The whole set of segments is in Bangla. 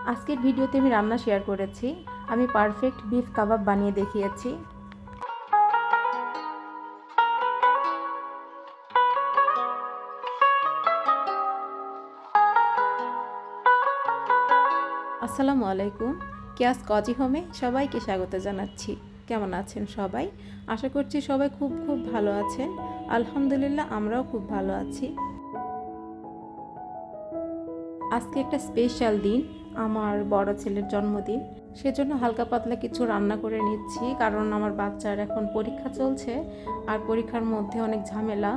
আজকের ভিডিওতে আমি রান্না শেয়ার করেছি। আমি পারফেক্ট বিফ কাবাব বানিয়ে দেখিয়েছি। আসসালামু আলাইকুম। কিয়াস কজি হোমে সবাইকে স্বাগত জানাচ্ছি। কেমন আছেন সবাই? আশা করছি সবাই খুব ভালো আছেন। আলহামদুলিল্লাহ আমরাও খুব ভালো আছি। আজকে একটা স্পেশাল দিন, আমার বড় ছেলের জন্মদিন। সেজন্য হালকা পাতলা কিছু রান্না করে নিচ্ছি, কারণ আমার বাচ্চার এখন পরীক্ষা চলছে। আর পরীক্ষার মধ্যে অনেক ঝামেলা,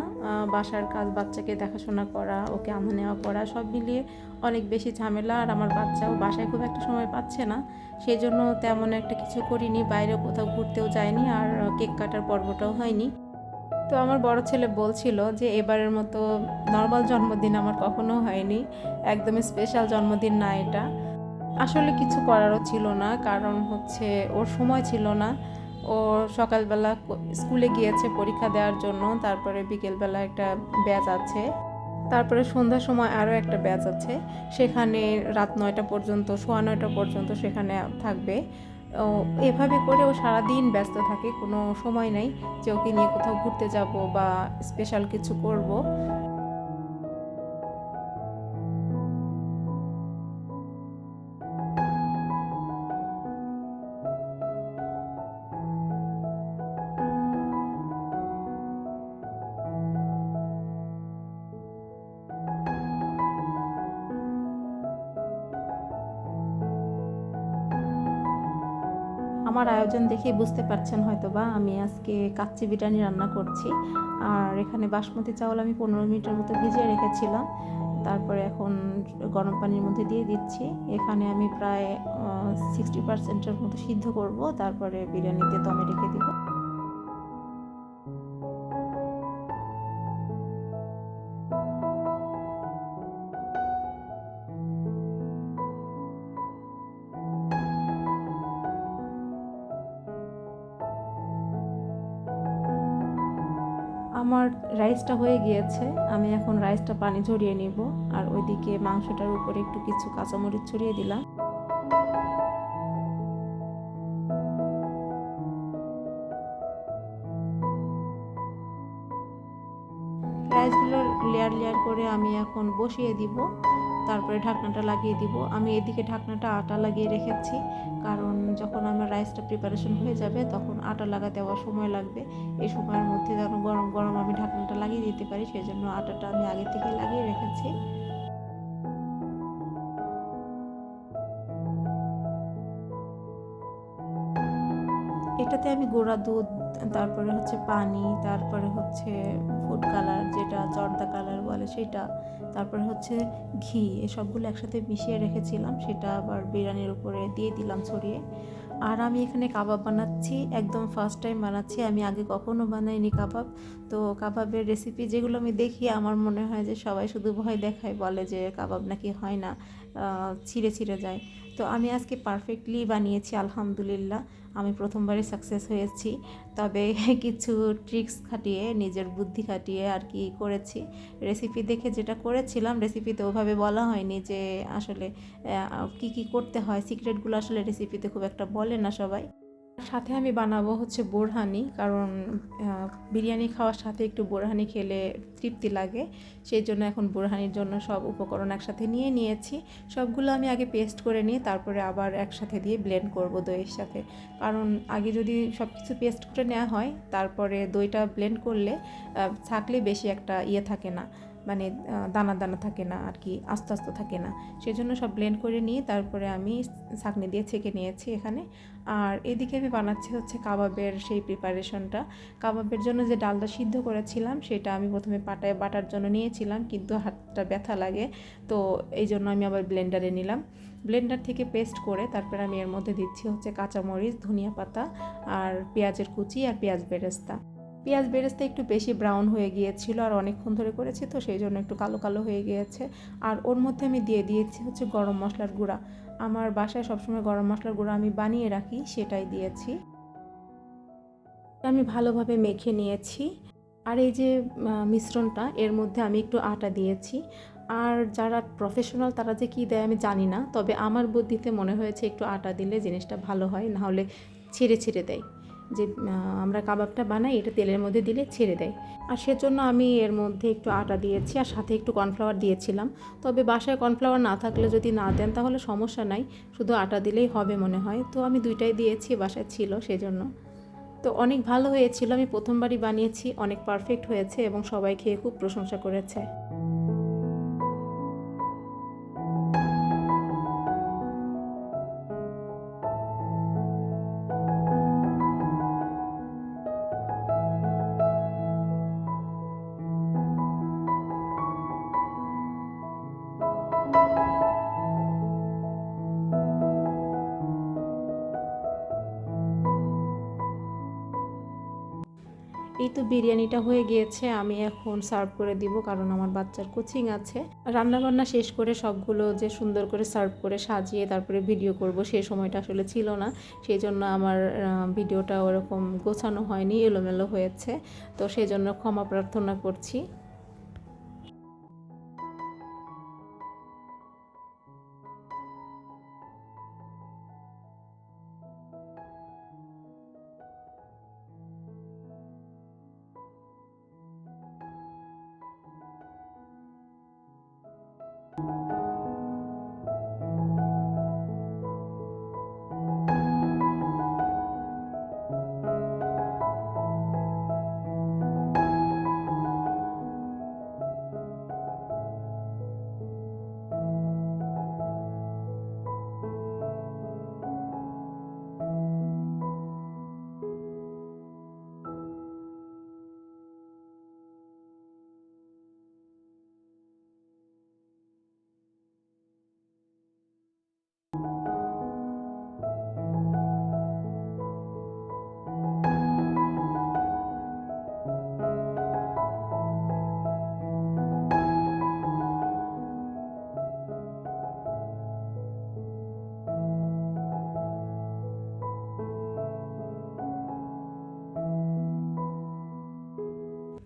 বাসার কাজ, বাচ্চাকে দেখাশোনা করা, ওকে আনা নেওয়া করা, সব মিলিয়ে অনেক বেশি ঝামেলা। আর আমার বাচ্চাও বাসায় খুব একটা সময় পাচ্ছে না, সেই জন্য তেমন একটা কিছু করিনি, বাইরে কোথাও ঘুরতেও যায়নি, আর কেক কাটার পর্বটাও হয়নি। তো আমার বড় ছেলে বলছিল যে এবারের মতো নর্মাল জন্মদিন আমার কখনো হয়নি, একদমই স্পেশাল জন্মদিন না এটা। আসলে কিছু করারও ছিল না, কারণ হচ্ছে ওর সময় ছিল না। ও সকালবেলা স্কুলে গিয়েছে পরীক্ষা দেওয়ার জন্য, তারপরে বিকেলবেলা একটা ব্যাচ আছে, তারপরে সন্ধ্যার সময় আরও একটা ব্যাচ আছে, সেখানে রাত 9টা পর্যন্ত, সোয়া 9টা পর্যন্ত সেখানে থাকবে। এভাবে করে ও সারাদিন ব্যস্ত থাকে, কোনো সময় নাই যে ওকে নিয়ে কোথাও ঘুরতে যাব বা স্পেশাল কিছু করব। আমার আয়োজন দেখে বুঝতে পারছেন হয়তো বা, আমি আজকে কাচ্চি বিরিয়ানি রান্না করছি। আর এখানে বাসমতি চাউল আমি 15 মিনিটের মতো ভিজিয়ে রেখেছিলাম, তারপরে এখন গরম পানির মধ্যে দিয়ে দিচ্ছি। এখানে আমি প্রায় 60%-এর মতো সিদ্ধ করব, তারপরে বিরিয়ানিতে দমে রেখে দিব। আমার রাইসটা হয়ে গিয়েছে, আমি এখন রাইসটা পানি ঝরিয়ে নিব। আর ওইদিকে মাংসটার উপরে একটু কিছু কাঁচামরিচ ছড়িয়ে দিলাম। রাইসগুলো লেয়ার করে আমি এখন বসিয়ে দিব, তারপরে ঢাকনাটা লাগিয়ে দিব। আমি এদিকে ঢাকনাটা আটা লাগিয়ে রেখেছি, কারণ যখন আমার রাইসটা প্রিপারেশন হয়ে যাবে তখন আটা লাগাতে দেওয়ার সময় লাগবে। এই সময়ের মধ্যে যেন গরম গরম আমি ঢাকনাটা লাগিয়ে দিতে পারি, সেই জন্য আটাটা আমি আগে থেকে লাগিয়ে রেখেছি। এটাতে আমি গুঁড়া দুধ, তারপরে হচ্ছে পানি, তারপরে হচ্ছে ফুড কালার, যেটা জর্দা কালার বলে সেটা, তারপরে হচ্ছে ঘি, এসবগুলো একসাথে মিশিয়ে রেখেছিলাম, সেটা আবার বিরিয়ানির উপরে দিয়ে দিলাম ছড়িয়ে। আর আমি এখানে কাবাব বানাচ্ছি, একদম ফার্স্ট টাইম বানাচ্ছি, আমি আগে কখনো বানাইনি কাবাব। তো কাবাবের রেসিপি যেগুলো আমি দেখি, আমার মনে হয় যে সবাই শুধু ভয় দেখায়, বলে যে কাবাব নাকি হয় না, ছিঁড়ে ছিঁড়ে যায়। তো আমি আজকে পারফেক্টলি বানিয়েছি আলহামদুলিল্লাহ। আমি প্রথমবারই সাকসেস হয়েছি, তবে কিছু ট্রিক্স খাটিয়ে, নিজের বুদ্ধি খাটিয়ে আর কি করেছি। রেসিপি দেখে যেটা করেছিলাম, রেসিপিতে ওভাবে বলা হয়নি যে আসলে কি করতে হয়, সিক্রেটগুলো আসলে রেসিপিতে খুব একটা বলে না সবাই। সাথে আমি বানাবো হচ্ছে বোরহানি, কারণ বিরিয়ানি খাওয়ার সাথে একটু বোরহানি খেলে তৃপ্তি লাগে। সেই জন্য এখন বোরহানির জন্য সব উপকরণ একসাথে নিয়ে নিয়েছি। সবগুলো আমি আগে পেস্ট করে নিয়ে তারপরে আবার একসাথে দিয়ে ব্লেন্ড করব দইয়ের সাথে, কারণ আগে যদি সব কিছু পেস্ট করে নেওয়া হয়, তারপরে দইটা ব্লেন্ড করলে ছাঁকলে বেশি একটা থাকে না, মানে দানা দানা থাকে না আর কি, আস্তে আস্তে থাকে না। সেজন্য সব ব্লেন্ড করে নিয়ে তারপরে আমি ছাঁকনি দিয়ে ছেঁকে নিয়েছি এখানে। আর এদিকে আমি বানাচ্ছি হচ্ছে কাবাবের সেই প্রিপারেশনটা। কাবাবের জন্য যে ডালটা সিদ্ধ করেছিলাম, সেটা আমি প্রথমে পাটায় বাটার জন্য নিয়েছিলাম, কিন্তু হাতটা ব্যথা লাগে, তো এই জন্য আমি আবার ব্লেন্ডারে নিলাম। ব্লেন্ডার থেকে পেস্ট করে তারপরে আমি এর মধ্যে দিচ্ছি হচ্ছে কাঁচামরিচ, ধনিয়া পাতা, আর পেঁয়াজের কুচি, আর পেঁয়াজ বেরেস্তা। পেঁয়াজ বেরেস্তা একটু বেশি ব্রাউন হয়ে গিয়েছিল, আর অনেকক্ষণ ধরে করেছি তো সেই জন্য একটু কালো কালো হয়ে গিয়েছে। আর ওর মধ্যে আমি দিয়ে দিয়েছি হচ্ছে গরম মশলার গুঁড়া। আমার বাসায় সবসময় গরম মশলার গুঁড়া আমি বানিয়ে রাখি, সেটাই দিয়েছি। আমি ভালোভাবে মেখে নিয়েছি। আর এই যে মিশ্রণটা, এর মধ্যে আমি একটু আটা দিয়েছি। আর যারা প্রফেশনাল তারা যে কী দেয় আমি জানি না, তবে আমার বুদ্ধিতে মনে হয়েছে একটু আটা দিলে জিনিসটা ভালো হয়, নাহলে ছিঁড়ে ছিঁড়ে দেয়। যে আমরা কাবাবটা বানাই এটা তেলের মধ্যে দিলে ছেড়ে দেয়, আর সেজন্য আমি এর মধ্যে একটু আটা দিয়েছি আর সাথে একটু কর্নফ্লাওয়ার দিয়েছিলাম। তবে বাসায় কর্নফ্লাওয়ার না থাকলে যদি না দেন তাহলে সমস্যা নাই, শুধু আটা দিলেই হবে মনে হয়। তো আমি দুইটাই দিয়েছি, বাসায় ছিল সেজন্য। তো অনেক ভালো হয়েছিল, আমি প্রথমবারই বানিয়েছি, অনেক পারফেক্ট হয়েছে এবং সবাই খেয়ে খুব প্রশংসা করেছে। এই তো বিরিয়ানিটা হয়ে গিয়েছে, আমি এখন সার্ভ করে দিব, কারণ আমার বাচ্চার কোচিং আছে। রান্নাবান্না শেষ করে সবগুলো যে সুন্দর করে সার্ভ করে সাজিয়ে তারপরে ভিডিও করব সেই সময়টা আসলে ছিল না, সেই জন্য আমার ভিডিওটা ওরকম গোছানো হয়নি, এলোমেলো হয়েছে। তো সেই জন্য ক্ষমা প্রার্থনা করছি।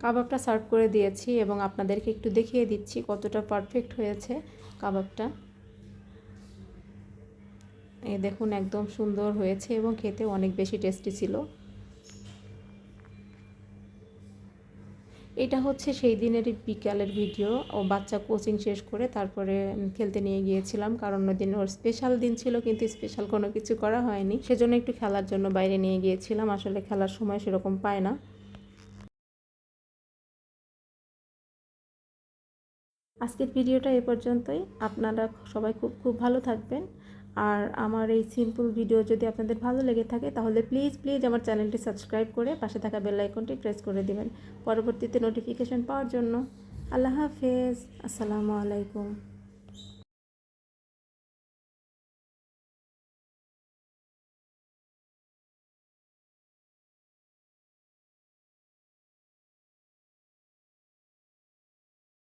কাবাবটা সার্ভ করে দিয়েছি এবং আপনাদেরকে একটু দেখিয়ে দিচ্ছি কতটা পারফেক্ট হয়েছে কাবাবটা। এই দেখুন, একদম সুন্দর হয়েছে এবং খেতে অনেক বেশি টেস্টি ছিল। এটা হচ্ছে সেই দিনের বিকালের ভিডিও। ও বাচ্চা কোচিং শেষ করে তারপরে খেলতে নিয়ে গিয়েছিলাম, কারণ ওই দিন ওর স্পেশাল দিন ছিল, কিন্তু স্পেশাল কোনো কিছু করা হয়নি, সেজন্য একটু খেলার জন্য বাইরে নিয়ে গিয়েছিলাম। আসলে খেলার সময় সেরকম পায় না। আজকের ভিডিওটা এ পর্যন্তই। আপনারা সবাই খুব খুব ভালো থাকবেন। আর আমার এই সিম্পল ভিডিও যদি আপনাদের ভালো লেগে থাকে তাহলে প্লিজ প্লিজ আমার চ্যানেলটি সাবস্ক্রাইব করে পাশে থাকা বেল আইকনটি প্রেস করে দিবেন পরবর্তীতে নোটিফিকেশন পাওয়ার জন্য। আল্লাহ হাফেজ, আসসালামু আলাইকুম।